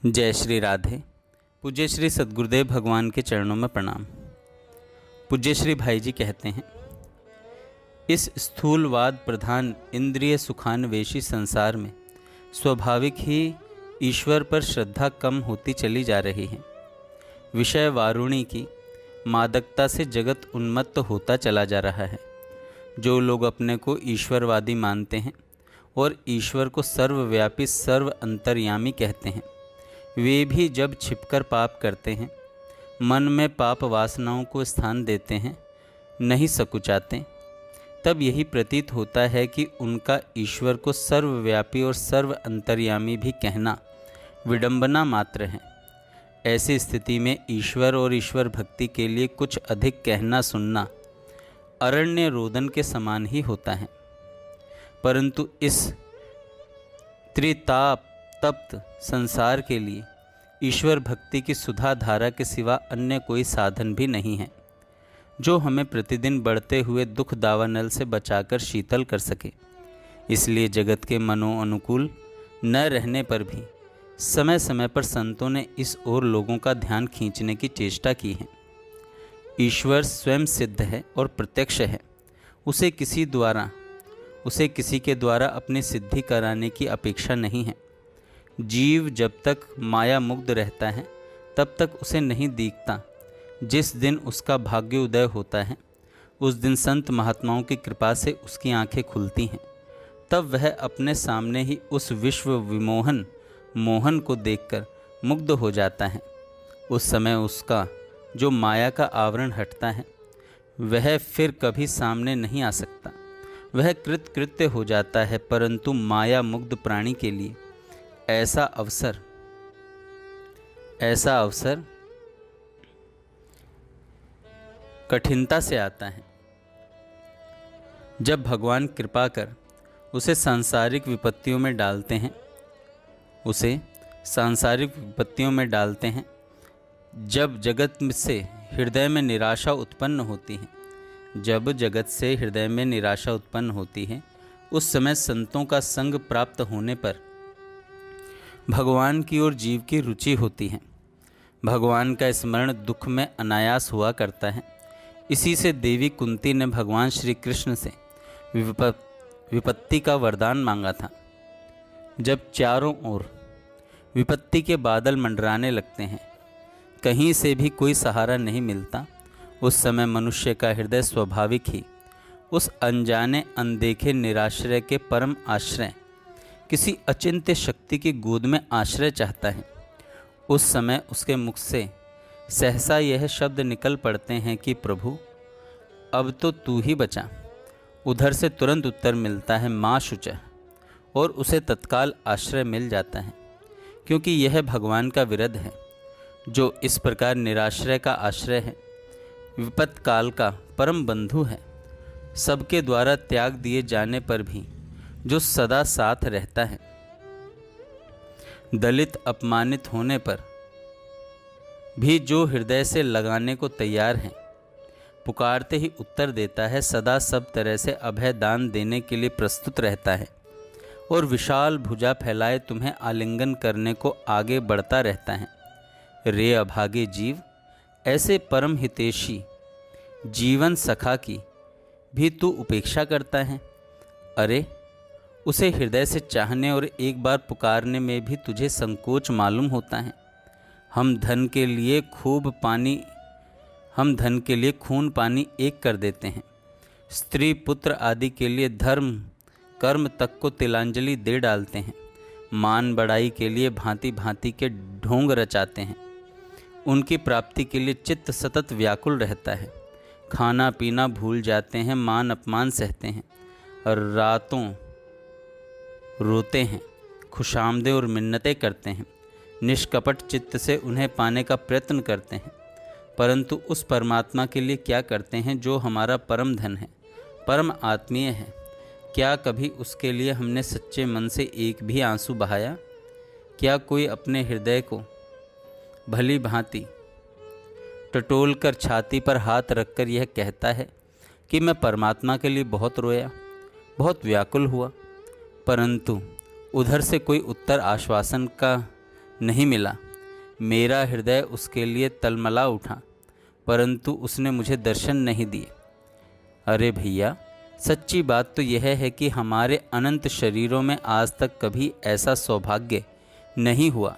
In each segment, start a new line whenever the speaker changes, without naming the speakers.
जय श्री राधे। पूज्य श्री सद्गुरुदेव भगवान के चरणों में प्रणाम। पूज्य श्री भाई जी कहते हैं, इस स्थूलवाद प्रधान इंद्रिय सुखान्वेषी संसार में स्वाभाविक ही ईश्वर पर श्रद्धा कम होती चली जा रही है। विषय वारुणी की मादकता से जगत उन्मत्त होता चला जा रहा है। जो लोग अपने को ईश्वरवादी मानते हैं और ईश्वर को सर्वव्यापी सर्व अंतर्यामी कहते हैं, वे भी जब छिपकर पाप करते हैं, मन में पाप वासनाओं को स्थान देते हैं, नहीं सकुचाते, तब यही प्रतीत होता है कि उनका ईश्वर को सर्वव्यापी और सर्व अंतर्यामी भी कहना विडंबना मात्र है। ऐसी स्थिति में ईश्वर और ईश्वर भक्ति के लिए कुछ अधिक कहना सुनना अरण्य रोदन के समान ही होता है। परंतु इस त्रिताप तप्त संसार के लिए ईश्वर भक्ति की सुधा धारा के सिवा अन्य कोई साधन भी नहीं है, जो हमें प्रतिदिन बढ़ते हुए दुख दावानल से बचाकर शीतल कर सके। इसलिए जगत के मनो अनुकूल न रहने पर भी समय समय पर संतों ने इस ओर लोगों का ध्यान खींचने की चेष्टा की है। ईश्वर स्वयं सिद्ध है और प्रत्यक्ष है। उसे किसी के द्वारा अपनी सिद्धि कराने की अपेक्षा नहीं है। जीव जब तक माया मुग्ध रहता है तब तक उसे नहीं दिखता। जिस दिन उसका भाग्य उदय होता है उस दिन संत महात्माओं की कृपा से उसकी आंखें खुलती हैं। तब वह अपने सामने ही उस विश्व विमोहन मोहन को देखकर मुग्ध हो जाता है। उस समय उसका जो माया का आवरण हटता है वह फिर कभी सामने नहीं आ सकता। वह कृत्य हो जाता है। परंतु माया मुग्ध प्राणी के लिए ऐसा अवसर कठिनता से आता है। जब भगवान कृपा कर उसे सांसारिक विपत्तियों में डालते हैं, जब जगत से हृदय में निराशा उत्पन्न होती है, उस समय संतों का संग प्राप्त होने पर भगवान की ओर जीव की रुचि होती है। भगवान का स्मरण दुख में अनायास हुआ करता है। इसी से देवी कुंती ने भगवान श्री कृष्ण से विपत्ति का वरदान मांगा था। जब चारों ओर विपत्ति के बादल मंडराने लगते हैं, कहीं से भी कोई सहारा नहीं मिलता, उस समय मनुष्य का हृदय स्वाभाविक ही उस अनजाने अनदेखे निराश्रय के परम आश्रय किसी अचिंत्य शक्ति की गोद में आश्रय चाहता है। उस समय उसके मुख से सहसा यह शब्द निकल पड़ते हैं कि प्रभु अब तो तू ही बचा। उधर से तुरंत उत्तर मिलता है माँ शुच, और उसे तत्काल आश्रय मिल जाता है, क्योंकि यह भगवान का विरध है जो इस प्रकार निराश्रय का आश्रय है, विपत्त काल का परम बंधु है, सबके द्वारा त्याग दिए जाने पर भी जो सदा साथ रहता है, दलित अपमानित होने पर भी जो हृदय से लगाने को तैयार है, पुकारते ही उत्तर देता है, सदा सब तरह से अभय दान देने के लिए प्रस्तुत रहता है और विशाल भुजा फैलाए तुम्हें आलिंगन करने को आगे बढ़ता रहता है। रे अभागे जीव, ऐसे परम हितैषी जीवन सखा की भी तू उपेक्षा करता है। अरे उसे हृदय से चाहने और एक बार पुकारने में भी तुझे संकोच मालूम होता है। हम धन के लिए खून पानी एक कर देते हैं। स्त्री पुत्र आदि के लिए धर्म कर्म तक को तिलांजलि दे डालते हैं। मान बढ़ाई के लिए भांति भांति के ढोंग रचाते हैं। उनकी प्राप्ति के लिए चित्त सतत व्याकुल रहता है। खाना पीना भूल जाते हैं, मान अपमान सहते हैं, और रातों रोते हैं, खुशामदे और मिन्नतें करते हैं। निष्कपट चित्त से उन्हें पाने का प्रयत्न करते हैं, परंतु उस परमात्मा के लिए क्या करते हैं जो हमारा परम धन है, परम आत्मीय है। क्या कभी उसके लिए हमने सच्चे मन से एक भी आंसू बहाया? क्या कोई अपने हृदय को भली भांति टटोल कर छाती पर हाथ रखकर यह कहता है कि मैं परमात्मा के लिए बहुत रोया, बहुत व्याकुल हुआ, परंतु उधर से कोई उत्तर आश्वासन का नहीं मिला। मेरा हृदय उसके लिए तलमला उठा, परंतु उसने मुझे दर्शन नहीं दिए। अरे भैया, सच्ची बात तो यह है कि हमारे अनंत शरीरों में आज तक कभी ऐसा सौभाग्य नहीं हुआ।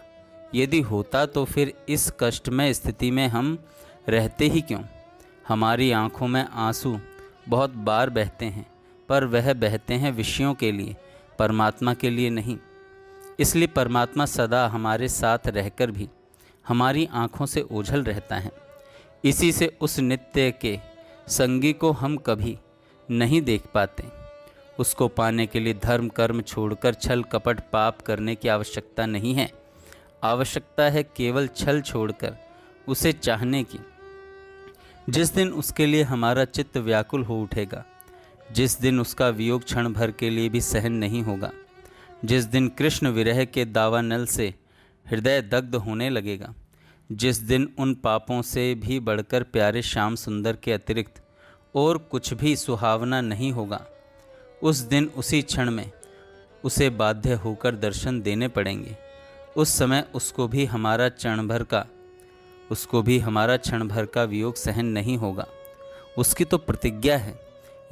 यदि होता तो फिर इस कष्टमय स्थिति में हम रहते ही क्यों। हमारी आँखों में आंसू बहुत बार बहते हैं, पर वह बहते हैं विषयों के लिए, परमात्मा के लिए नहीं। इसलिए परमात्मा सदा हमारे साथ रहकर भी हमारी आँखों से ओझल रहता है। इसी से उस नित्य के संगी को हम कभी नहीं देख पाते। उसको पाने के लिए धर्म कर्म छोड़कर छल कपट पाप करने की आवश्यकता नहीं है। आवश्यकता है केवल छल छोड़कर उसे चाहने की। जिस दिन उसके लिए हमारा चित्त व्याकुल हो उठेगा, जिस दिन उसका वियोग क्षण भर के लिए भी सहन नहीं होगा, जिस दिन कृष्ण विरह के दावानल से हृदय दग्ध होने लगेगा, जिस दिन उन पापों से भी बढ़कर प्यारे श्याम सुंदर के अतिरिक्त और कुछ भी सुहावना नहीं होगा, उस दिन उसी क्षण में उसे बाध्य होकर दर्शन देने पड़ेंगे। उस समय उसको भी हमारा क्षण भर का वियोग सहन नहीं होगा। उसकी तो प्रतिज्ञा है,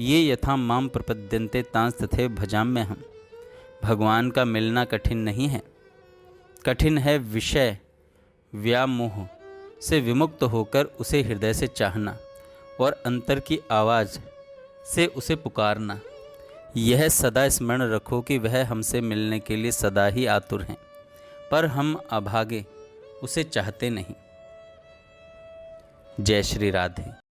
ये यथा माम प्रपद्यन्ते तांस तथैव भजाम्यहम्। भगवान का मिलना कठिन नहीं है, कठिन है विषय व्यामोह से विमुक्त होकर उसे हृदय से चाहना और अंतर की आवाज़ से उसे पुकारना। यह सदा स्मरण रखो कि वह हमसे मिलने के लिए सदा ही आतुर हैं, पर हम अभागे उसे चाहते नहीं। जय श्री राधे।